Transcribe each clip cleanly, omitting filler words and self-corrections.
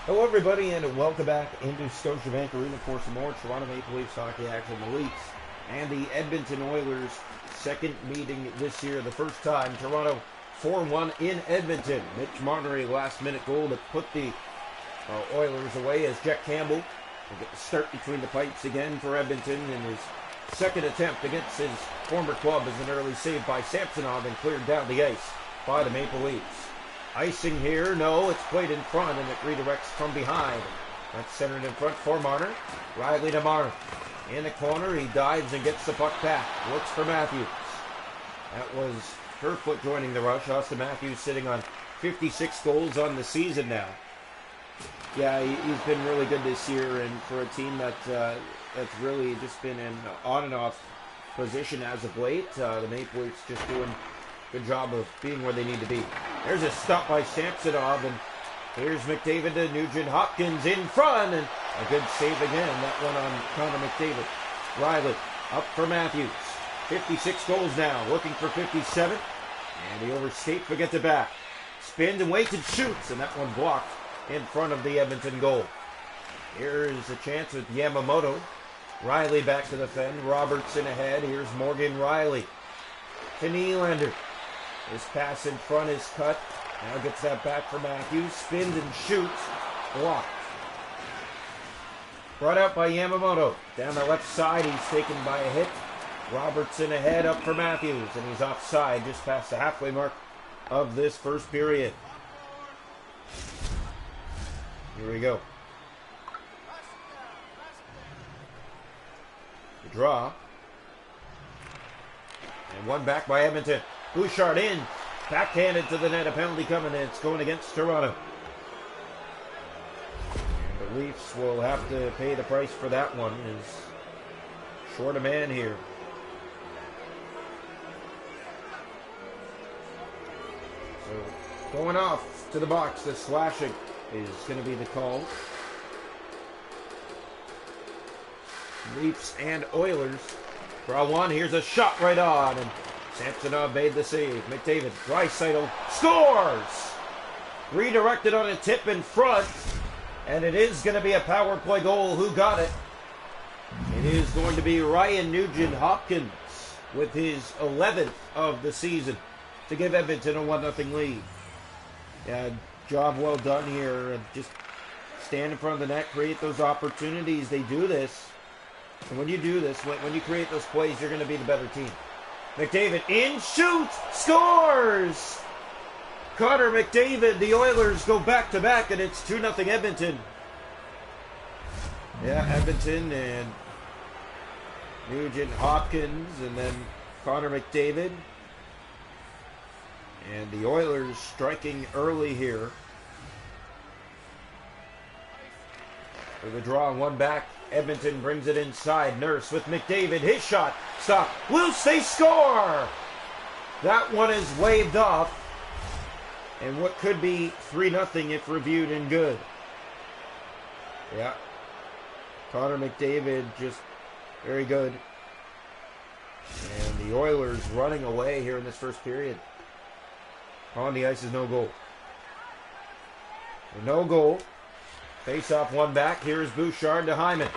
Hello everybody and welcome back into Scotiabank Arena for some more Toronto Maple Leafs hockey action. The Leafs and the Edmonton Oilers second meeting this year. The first time Toronto 4-1 in Edmonton. Mitch Marner last minute goal to put the Oilers away as Jack Campbell will get the start between the pipes again for Edmonton in his second attempt against his former club as an early save by Samsonov and cleared down the ice by the Maple Leafs. Icing here, no, it's played in front and it redirects from behind. That's centered in front for Marner. Riley to Marner. In the corner, he dives and gets the puck back. Looks for Matthews. That was Kerfoot joining the rush. Austin Matthews sitting on 56 goals on the season now. Yeah, he's been really good this year, and for a team that's really just been in on and off position as of late, the Maple Leafs just doing a good job of being where they need to be. There's a stop by Samsonov, and here's McDavid to Nugent Hopkins in front, and a good save again. That one on Connor McDavid. Riley up for Matthews. 56 goals now, looking for 57, and he overskates but gets it back. Spins and waits and shoots, and that one blocked in front of the Edmonton goal. Here's a chance with Yamamoto. Riley back to defend. Robertson ahead. Here's Morgan Riley to Nylander. His pass in front is cut. Now gets that back for Matthews. Spins and shoots. Blocked. Brought out by Yamamoto. Down the left side, he's taken by a hit. Robertson ahead, up for Matthews, and he's offside just past the halfway mark of this first period. Here we go. The draw. And one back by Edmonton. Bouchard in. Backhanded to the net. A penalty coming in. It's going against Toronto. And the Leafs will have to pay the price for that one. Is short a man here. So going off to the box. The slashing is going to be the call. Leafs and Oilers. Draw one. Here's a shot right on. And Samsonov made the save. McDavid. Draisaitl scores! Redirected on a tip in front. And it is going to be a power play goal. Who got it? It is going to be Ryan Nugent Hopkins with his 11th of the season to give Edmonton a 1-0 lead. Yeah, job well done here. And just stand in front of the net, create those opportunities. They do this. And when you do this, when you create those plays, you're going to be the better team. McDavid in, shoots, scores! Connor McDavid, the Oilers go back-to-back, and it's 2-0 Edmonton. Yeah, Edmonton and Nugent Hopkins, and then Connor McDavid. And the Oilers striking early here. For the draw, one back. Edmonton brings it inside. Nurse with McDavid. His shot. Stop. Loose. They score. That one is waved off. And what could be 3-0 if reviewed and good. Yeah. Connor McDavid just very good. And the Oilers running away here in this first period. On the ice is no goal. No goal. Face off one back. Here's Bouchard to Hyman.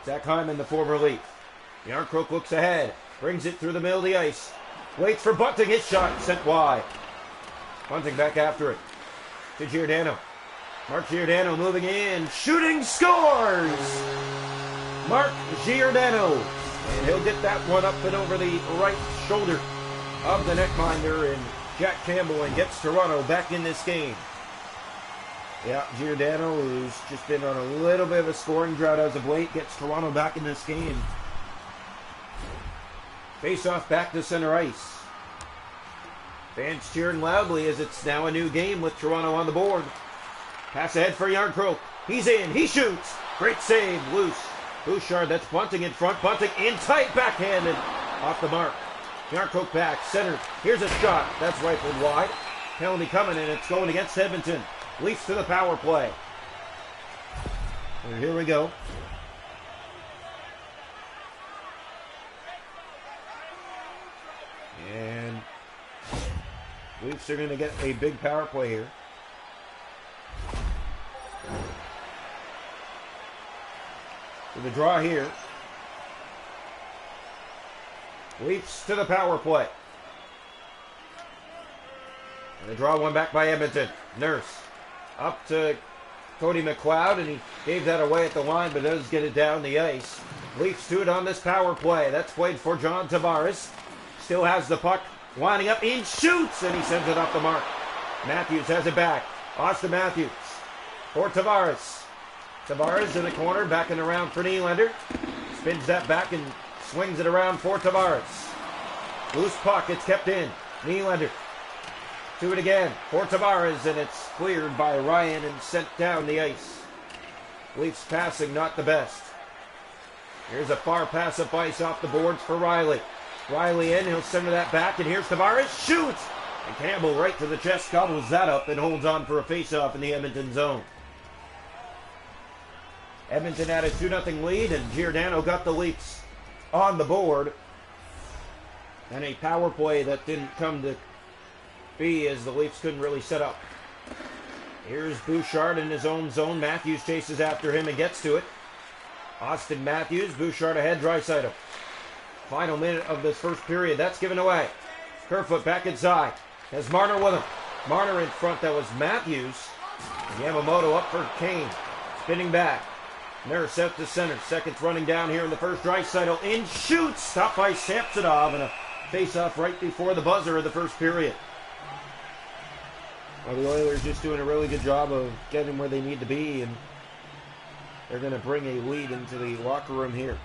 Zach Hyman, the former Leaf. Yarncroke looks ahead. Brings it through the middle of the ice. Waits for Bunting. His shot sent wide. Bunting back after it. To Giordano. Mark Giordano moving in. Shooting, scores! Mark Giordano. And he'll get that one up and over the right shoulder of the netminder and Jack Campbell, and gets Toronto back in this game. Yeah, Giordano, who's just been on a little bit of a scoring drought as of late, gets Toronto back in this game. Face-off back to center ice. Fans cheering loudly as it's now a new game with Toronto on the board. Pass ahead for Yarncroke. He's in. He shoots. Great save. Loose. Bouchard, that's Bunting in front. Bunting in tight. Backhanded. Off the mark. Yarncroke back. Center. Here's a shot. That's rifled wide. Penalty coming, and it's going against Edmonton. Leafs to the power play. And here we go. And Leafs are going to get a big power play here. with a draw here. Leafs to the power play. And the draw one back by Edmonton. Nurse up to Cody McLeod, and he gave that away at the line, but does get it down the ice. Leafs to it on this power play. That's played for John Tavares. Still has the puck. Winding up, in shoots, and he sends it off the mark. Matthews has it back. Austin Matthews for Tavares. Tavares in the corner, backing around for Nylander. Spins that back and swings it around for Tavares. Loose puck, it's kept in. Nylander to it again for Tavares, and it's cleared by Ryan and sent down the ice. Leafs passing not the best. Here's a far pass up ice off the boards for Riley. Riley in, he'll center that back, and here's Tavares, shoots! And Campbell right to the chest, gobbles that up, and holds on for a face-off in the Edmonton zone. Edmonton had a 2-0 lead, and Giordano got the Leafs on the board. And a power play that didn't come to be, as the Leafs couldn't really set up. Here's Bouchard in his own zone. Matthews chases after him and gets to it. Austin Matthews, Bouchard ahead, Draisaitl. Final minute of this first period, that's given away. Kerfoot back inside. Has Marner with him. Marner in front, that was Matthews. Yamamoto up for Kane. Spinning back. Nurse out to center. Seconds running down here in the first. Draisaitl in, shoots. Stopped by Samsonov, and a face-off right before the buzzer of the first period. Well, the Oilers just doing a really good job of getting where they need to be, and they're going to bring a lead into the locker room here.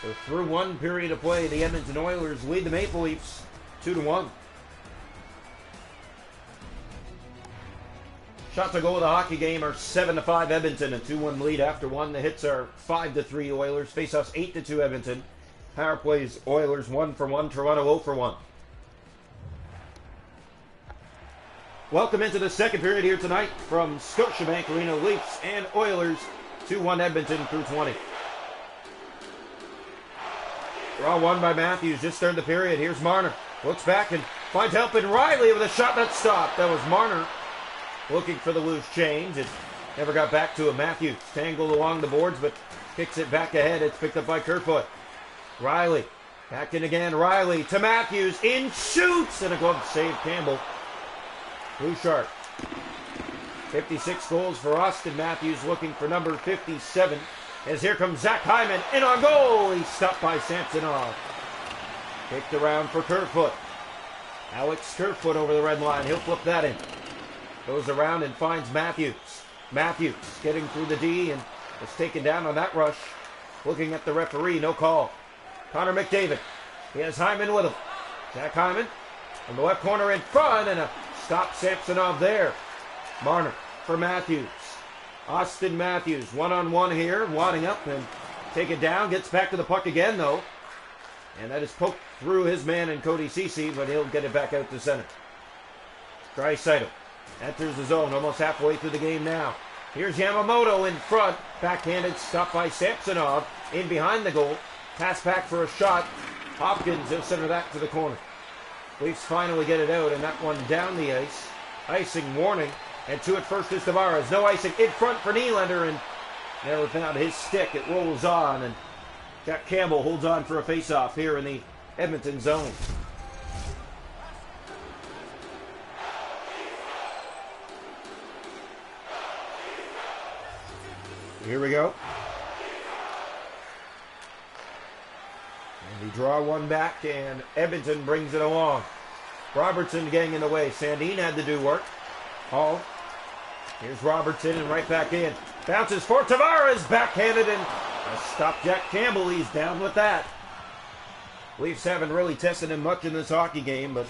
So through one period of play, the Edmonton Oilers lead the Maple Leafs 2-1. Shots on goal of the hockey game are 7-5 Edmonton, a 2-1 lead after one. The hits are 5-3 Oilers. Faceoffs 8-2 Edmonton. Power plays Oilers 1-for-1. Toronto 0-for-1. Welcome into the second period here tonight from Scotiabank Arena. Leafs and Oilers 2-1 Edmonton through 20. Draw one by Matthews. Just started the period. Here's Marner. Looks back and finds help in Riley with a shot that stopped. That was Marner looking for the loose change. It never got back to him. Matthews tangled along the boards, but kicks it back ahead. It's picked up by Kerfoot. Riley back in again. Riley to Matthews. In, shoots, and a glove save. Campbell. Bouchard. 56 goals for Austin Matthews, looking for number 57. As here comes Zach Hyman, in on goal. He's stopped by Samsonov. Kicked around for Kerfoot. Alex Kerfoot over the red line. He'll flip that in. Goes around and finds Matthews. Matthews getting through the D and is taken down on that rush. Looking at the referee, no call. Connor McDavid. He has Hyman with him. Zach Hyman from the left corner in front, and a stop Samsonov there. Marner for Matthews. Austin Matthews, one-on-one here, wadding up and take it down. Gets back to the puck again, though. And that is poked through his man and Cody Ceci, but he'll get it back out to center. Draisaitl enters the zone, almost halfway through the game now. Here's Yamamoto in front. Backhanded, stopped by Samsonov. In behind the goal. Pass back for a shot. Hopkins will center that to the corner. Leafs finally get it out, and that one down the ice. Icing warning. And to it first is Tavares. No icing in front for Nylander, and never found his stick. It rolls on, and Jack Campbell holds on for a face-off here in the Edmonton zone. Here we go. And we draw one back, and Edmonton brings it along. Robertson getting in the way. Sandin had to do work. Hall. Here's Robertson, and right back in. Bounces for Tavares, backhanded, and stop Jack Campbell. He's down with that. Leafs haven't really tested him much in this hockey game, but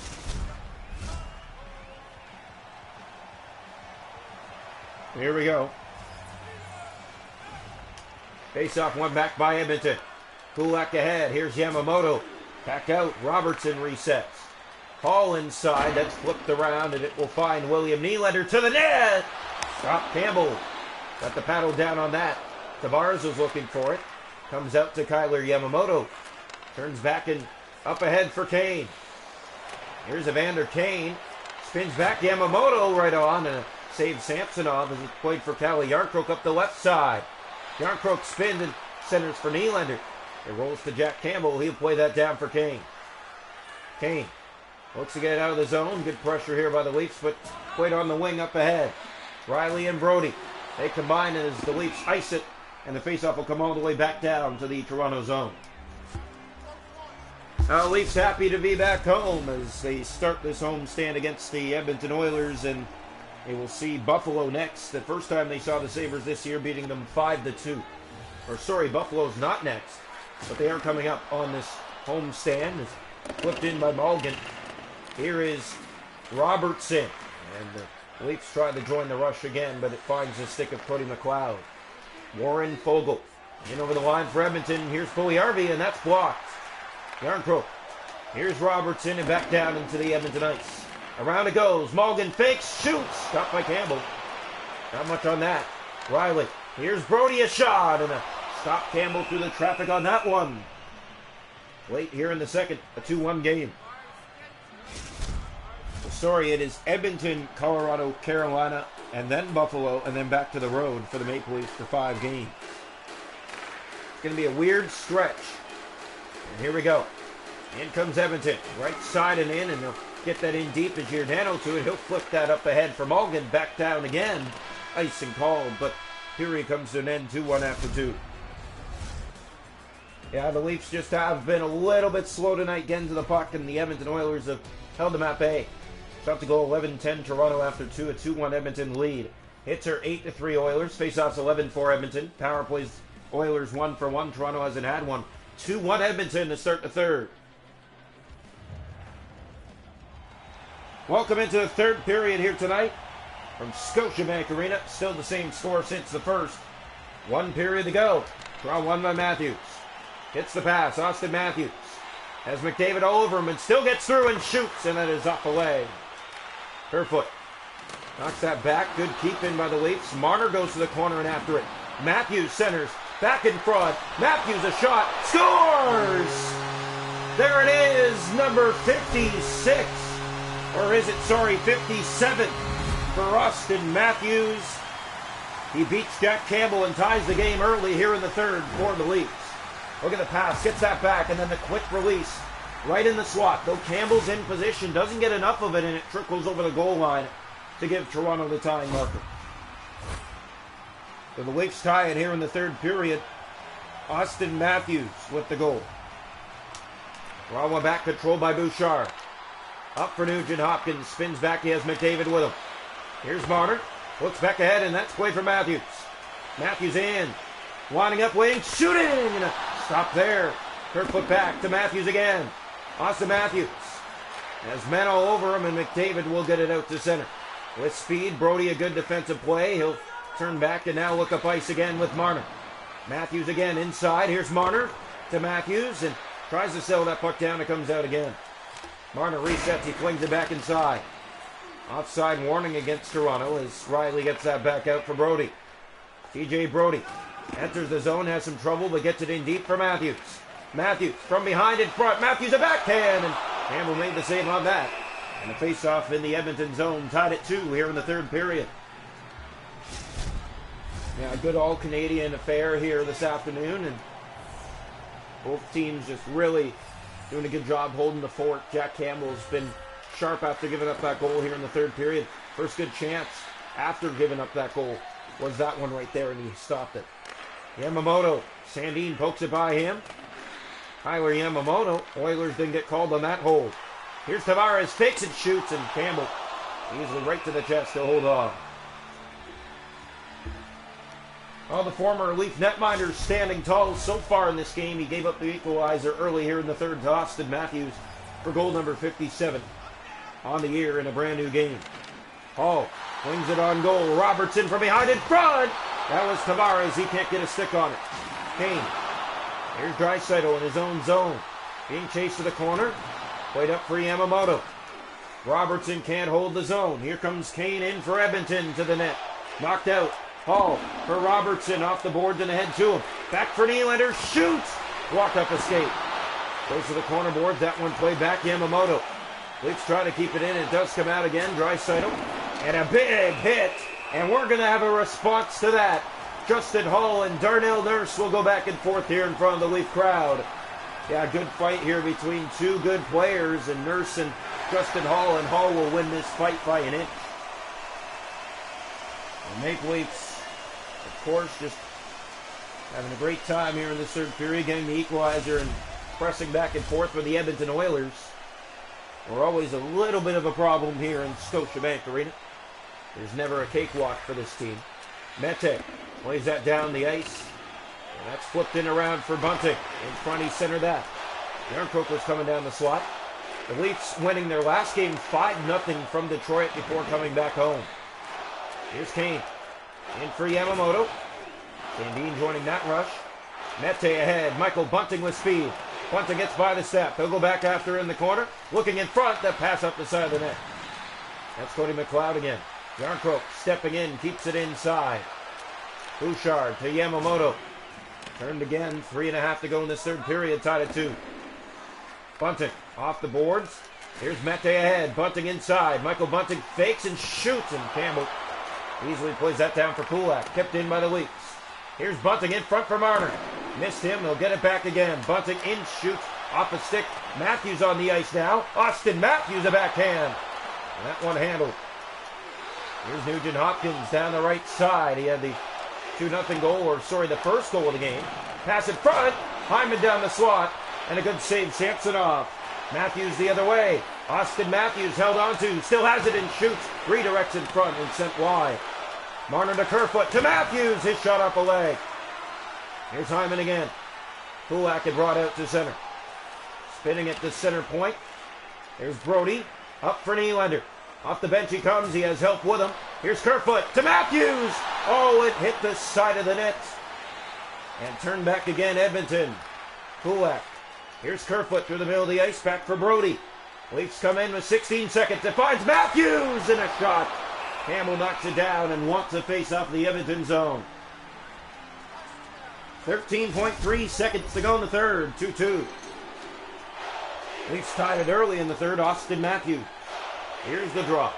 here we go. Face-off one back by Edmonton. Kulak ahead. Here's Yamamoto. Back out. Robertson resets. Hall inside. That's flipped around, and it will find William Nylander to the net. Stop Campbell. Got the paddle down on that. Tavares was looking for it. Comes out to Kyler Yamamoto. Turns back and up ahead for Kane. Here's Evander Kane. Spins back Yamamoto right on, and a saves Samsonov as it's played for Kalle Yarncroke up the left side. Yarncroke spins and centers for Nylander. It rolls to Jack Campbell. He'll play that down for Kane. Kane looks to get out of the zone. Good pressure here by the Leafs, but played on the wing up ahead. Riley and Brody. They combine as the Leafs ice it, and the faceoff will come all the way back down to the Toronto zone. Leafs happy to be back home as they start this home stand against the Edmonton Oilers, and they will see Buffalo next. The first time they saw the Sabres this year, beating them 5-2. Or sorry, Buffalo's not next, but they are coming up on this home stand. It's flipped in by Malgin. Here is Robertson, and the Leafs try to join the rush again, but it finds the stick of Cody McLeod. Warren Foegele in over the line for Edmonton. Here's Puljujärvi, and that's blocked. Yarncroke. Here's Robertson and back down into the Edmonton ice. Around it goes. Malgin fakes, shoots. Stopped by Campbell. Not much on that. Riley. Here's Brody, a shot, and a stop Campbell through the traffic on that one. Late here in the second, a 2-1 game. Sorry, it is Edmonton, Colorado, Carolina, and then Buffalo, and then back to the road for the Maple Leafs for 5 games. It's going to be a weird stretch. And here we go. In comes Edmonton. Right side and in, and they'll get that in deep as Giordano to it. He'll flip that up ahead for Malgin. Back down again. Icing called, but period comes to an end. 2-1 after 2. Yeah, the Leafs just have been a little bit slow tonight getting to the puck, and the Edmonton Oilers have held them at bay. Shot to goal 11-10 Toronto after 2. A 2-1 Edmonton lead. Hits are 8-3 Oilers. Faceoffs 11-4 Edmonton. Power plays Oilers 1-for-1. Toronto hasn't had one. 2-1 Edmonton to start the third. Welcome into the third period here tonight from Scotiabank Arena. Still the same score since the first. 1 period to go. Draw 1 by Matthews. Hits the pass. Austin Matthews has McDavid all over him and still gets through and shoots, and that is off the leg. Kerfoot knocks that back. Good keep in by the Leafs. Marner goes to the corner and after it. Matthews centers. Back in front. Matthews a shot. Scores! There it is. Number 56. Or is it, 57 for Austin Matthews. He beats Jack Campbell and ties the game early here in the third for the Leafs. Look at the pass. Gets that back and then the quick release. Right in the slot. Though Campbell's in position. Doesn't get enough of it and it trickles over the goal line to give Toronto the tying marker. So the Leafs tie it here in the third period. Austin Matthews with the goal. Rawa back, controlled by Bouchard. Up for Nugent Hopkins. Spins back. He has McDavid with him. Here's Marner. Looks back ahead, and that's play for Matthews. Matthews in. Winding up, waiting, shooting! And a stop there. Kerfoot back to Matthews again. Austin Matthews has men all over him, and McDavid will get it out to center. With speed, Brody a good defensive play. He'll turn back and now look up ice again with Marner. Matthews again inside. Here's Marner to Matthews and tries to settle that puck down. It comes out again. Marner resets. He flings it back inside. Offside warning against Toronto as Riley gets that back out for Brody. TJ Brody enters the zone, has some trouble, but gets it in deep for Matthews. Matthews from behind in front. Matthews a backhand, and Campbell made the save on that. And the face-off in the Edmonton zone tied at 2 here in the third period. Yeah, a good all-Canadian affair here this afternoon, and both teams just really doing a good job holding the fort. Jack Campbell's been sharp after giving up that goal here in the third period. First good chance after giving up that goal was that one right there, and he stopped it. Yamamoto, Sandin pokes it by him. Tyler Yamamoto, Oilers didn't get called on that hold. Here's Tavares, fakes and shoots, and Campbell easily right to the chest to hold on. Well, the former Leaf netminder standing tall so far in this game. He gave up the equalizer early here in the third to Austin Matthews for goal number 57 on the year in a brand new game. Hall wings it on goal. Robertson from behind in front. That was Tavares. He can't get a stick on it. Kane. Here's Draisaitl in his own zone. Being chased to the corner. Played up for Yamamoto. Robertson can't hold the zone. Here comes Kane in for Edmonton to the net. Knocked out. Hall for Robertson off the boards and ahead to him. Back for Nylander. Shoots. Walk-up escape. Goes to the corner boards. That one played back. Yamamoto. Leafs try to keep it in. It does come out again. Draisaitl And a big hit. And we're going to have a response to that. Justin Hall and Darnell Nurse will go back and forth here in front of the Leaf crowd. Yeah, good fight here between two good players, and Nurse and Justin Hall, and Hall will win this fight by an inch. The Maple Leafs, of course, just having a great time here in this third period, getting the equalizer and pressing back and forth with the Edmonton Oilers. We're always a little bit of a problem here in Scotiabank Arena. There's never a cakewalk for this team. Mete plays that down the ice. And that's flipped in around for Bunting. In front, he centered that. Yarncroke was coming down the slot. The Leafs winning their last game 5-0 from Detroit before coming back home. Here's Kane. In for Yamamoto. Sandin joining that rush. Mete ahead. Michael Bunting with speed. Bunting gets by the step. He'll go back after in the corner. Looking in front. That pass up the side of the net. That's Cody McLeod again. Yarncroke stepping in. Keeps it inside. Bouchard to Yamamoto. Turned again. 3.5 to go in this third period. Tied at 2. Bunting off the boards. Here's Mete ahead. Bunting inside. Michael Bunting fakes and shoots. And Campbell easily plays that down for Kulak. Kept in by the Leafs. Here's Bunting in front for Marner. Missed him. They'll get it back again. Bunting in, shoots off a stick. Matthews on the ice now. Austin Matthews a backhand. And that one handled. Here's Nugent Hopkins down the right side. He had the 2-0 goal, or sorry, the first goal of the game. Pass in front. Hyman down the slot. And a good save, Samsonov. Matthews the other way. Austin Matthews held on to. Still has it and shoots. Redirects in front and sent wide. Marner to Kerfoot to Matthews. His shot off a leg. Here's Hyman again. Kulak had brought out to center. Spinning at the center point. There's Brody. Up for Nylander. Off the bench he comes. He has help with him. Here's Kerfoot to Matthews. Oh, it hit the side of the net. And turned back again, Edmonton. Kulak. Here's Kerfoot through the middle of the ice. Back for Brody. Leafs come in with 16 seconds. It finds Matthews in a shot. Campbell knocks it down and wants to face off the Edmonton zone. 13.3 seconds to go in the third. 2-2. Leafs tied it early in the third. Austin Matthews. Here's the draw.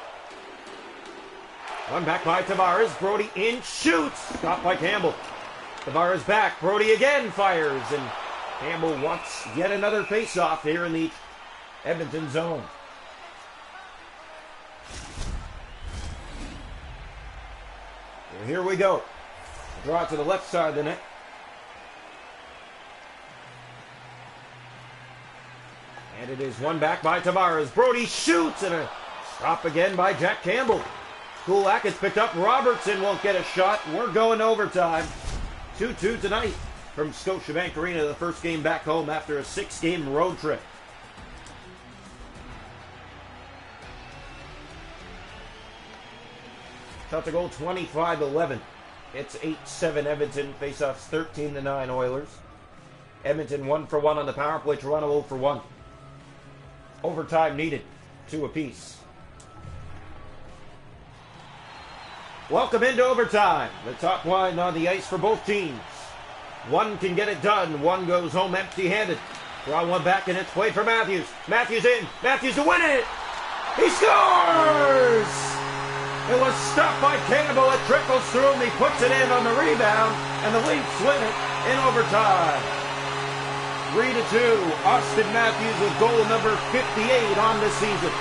One back by Tavares. Brody in, shoots. Stopped by Campbell. Tavares back. Brody again fires. And Campbell wants yet another face-off here in the Edmonton zone. So here we go. Draw it to the left side of the net. And it is one back by Tavares. Brody shoots, and a stop again by Jack Campbell. Kulak is picked up. Robertson won't get a shot. We're going to overtime. 2-2 tonight from Scotiabank Arena, the first game back home after a 6-game road trip. Shot to goal 25-11. It's 8-7 Edmonton. Faceoffs 13-9 Oilers. Edmonton 1 for 1 on the power play. Toronto 0 for 1. Overtime needed. 2 apiece. Welcome into overtime. The top line on the ice for both teams. One can get it done. One goes home empty-handed. Draw one back, and it's played for Matthews. Matthews in. Matthews to win it. He scores! It was stopped by Campbell. It trickles through him. He puts it in on the rebound, and the Leafs win it in overtime. 3-2. Austin Matthews with goal number 58 on the season.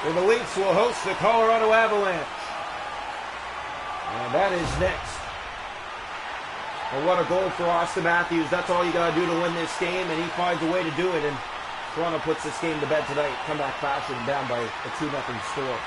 And the Leafs will host the Colorado Avalanche. And that is next. And what a goal for Austin Matthews. That's all you got to do to win this game, and he finds a way to do it. And Toronto puts this game to bed tonight. Comeback fashion, down by a 2-0 score.